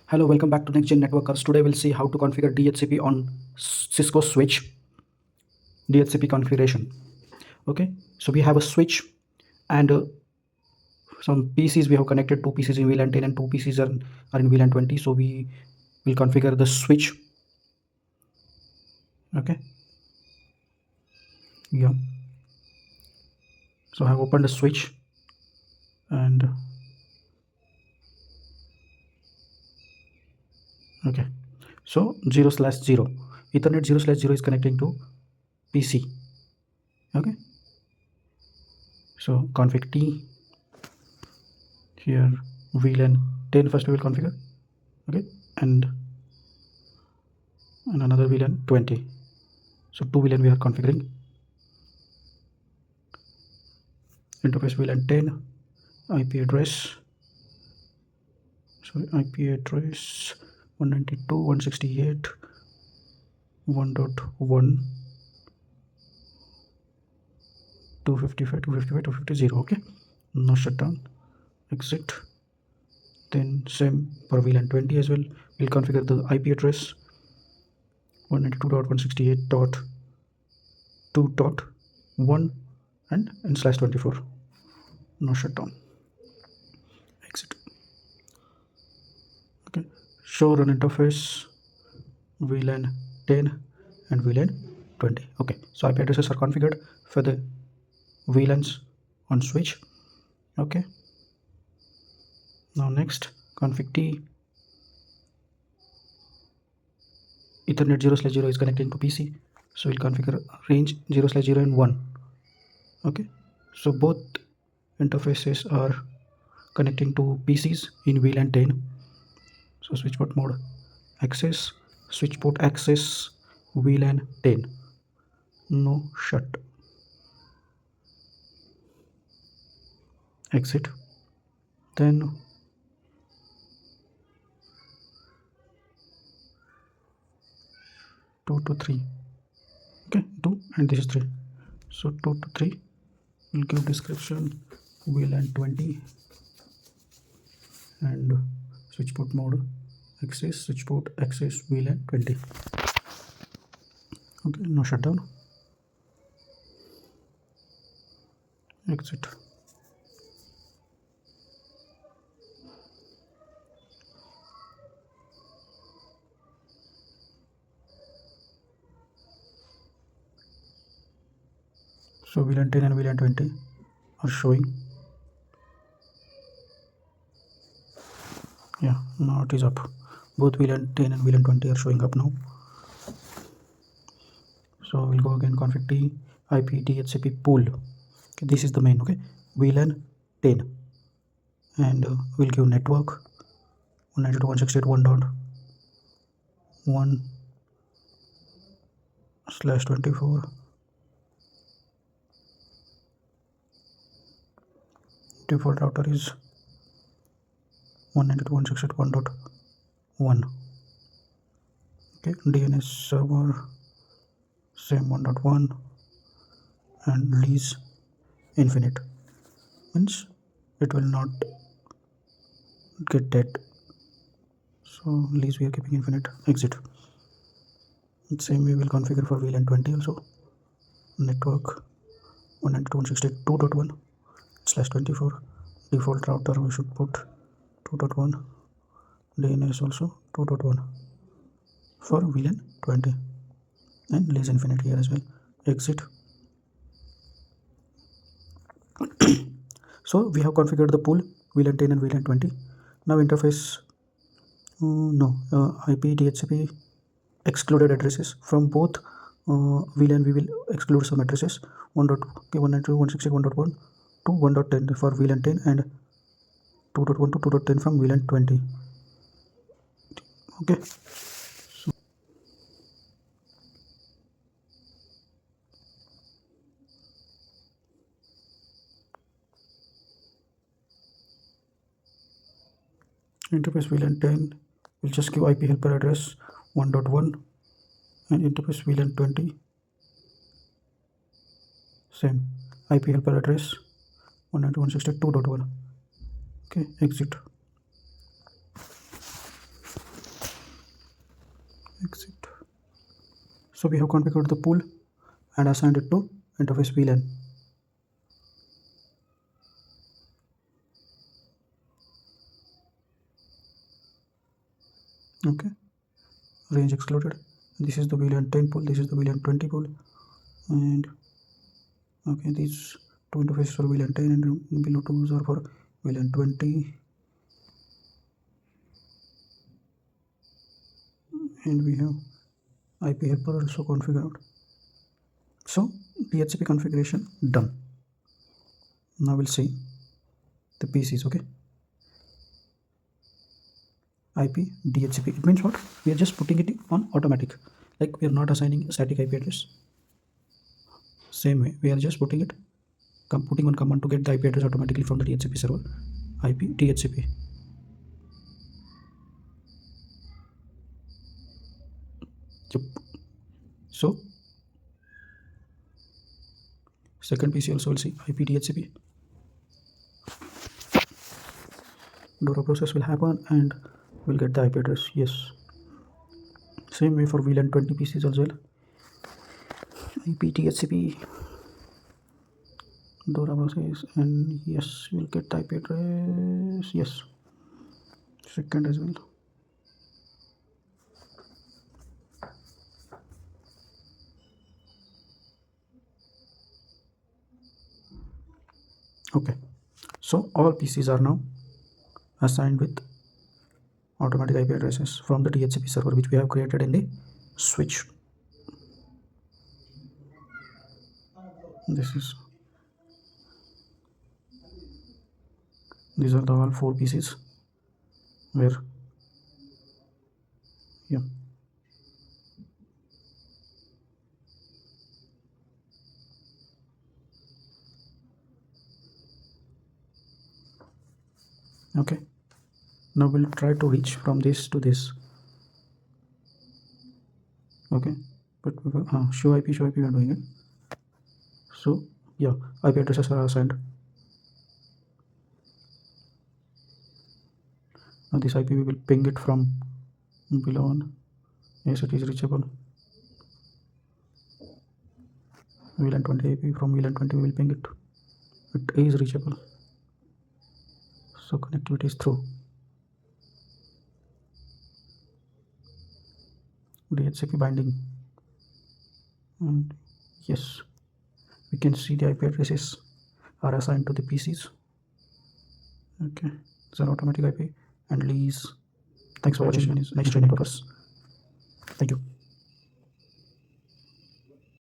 Hello, welcome back to NextGen-Networkers. Today we'll see how to configure DHCP on Cisco switch, DHCP configuration. Okay, so we have a switch and some PCs. We have connected 2 PCs in VLAN 10 and 2 PCs are in VLAN 20. So we will configure the switch. Okay, yeah. So I have opened the switch and okay, so 0/0 Ethernet 0/0 is connecting to PC. Okay, so config T here VLAN 10 first we will configure. Okay, and another VLAN 20. So 2 VLAN we are configuring. Interface VLAN 10, IP address 192.168.1.1 255.255.250. Okay, now shut down, exit. Then same for VLAN 20 as well. We'll configure the IP address 192.168.2.1 and /24. Now shut down, exit. Okay, show run interface VLAN 10 and VLAN 20. Okay, so IP addresses are configured for the VLANs on switch. Okay, now next config T. Ethernet 0/0 is connecting to PC, so we'll configure range 0/0 and 1. Okay, so both interfaces are connecting to PCs in VLAN 10. So switch port mode access, switch port access VLAN 10. No shut, exit. Then two to 3. Okay, 2 and this is 3. So 2 to 3 will give description VLAN 20 and switch port mode access, switch port access VLAN 20. Okay, now shut down, exit. So VLAN 10 and VLAN 20 are showing. Yeah, now it is up. Both VLAN 10 and VLAN 20 are showing up now. So we'll go again, config T, IP DHCP pool. Okay, this is the main. Okay, VLAN 10 and we'll give network 192.168.1/24. Default router is 192.168.1.1. Okay, DNS server same 1.1 and lease infinite, means it will not get dead. So lease we are keeping infinite, exit. Same we will configure for VLAN 20 also. Network 192.168.2.1/24. Default router we should put 2.1. DNS also 2.1 for VLAN 20 and lease infinite here as well, exit. So we have configured the pool VLAN 10 and VLAN 20. Now interface IP DHCP excluded addresses from both VLAN. We will exclude some addresses 192.168.1.1 to 1.10 for VLAN 10 and 2.1 to 2.10 from VLAN 20. Okay, so interface VLAN 10 will just give IP helper address 1.1 and interface VLAN 20 same IP helper address 192.168.2.1. Okay, exit. exit. So we have configured the pool and assigned it to interface VLAN. Okay, range excluded. This is the VLAN 10 pool, this is the VLAN 20 pool, and okay, these two interfaces are VLAN 10 and below twos are for VLAN 20, and we have IP helper also configured. So DHCP configuration done. Now we'll see the PCs. Okay, IP DHCP, it means what? We are just putting it on automatic, like we are not assigning static IP address. Same way, we are just putting on command to get the IP address automatically from the DHCP server. IP DHCP. Yep. So second PC also will see IP DHCP. Dora process will happen and we'll get the IP address. Yes. Same way for VLAN 20 PCs as well. IP DHCP. Dora process, and yes, we'll get the IP address. Yes. Second as well. Okay, so all PCs are now assigned with automatic IP addresses from the DHCP server which we have created in the switch. These are the all 4 PCs where, yeah. Okay, now we'll try to reach from this to this. Okay, but show IP we are doing it. So yeah, IP addresses are assigned. Now this IP we will ping it from below on. Yes, it is reachable. VLAN 20 IP, from VLAN 20 we will ping it. It is reachable. So connectivity is through. DHCP binding, and yes, we can see the IP addresses are assigned to the PCs. Okay, it's an automatic IP and lease. Thanks for watching NextGen-Networkers. Thank you.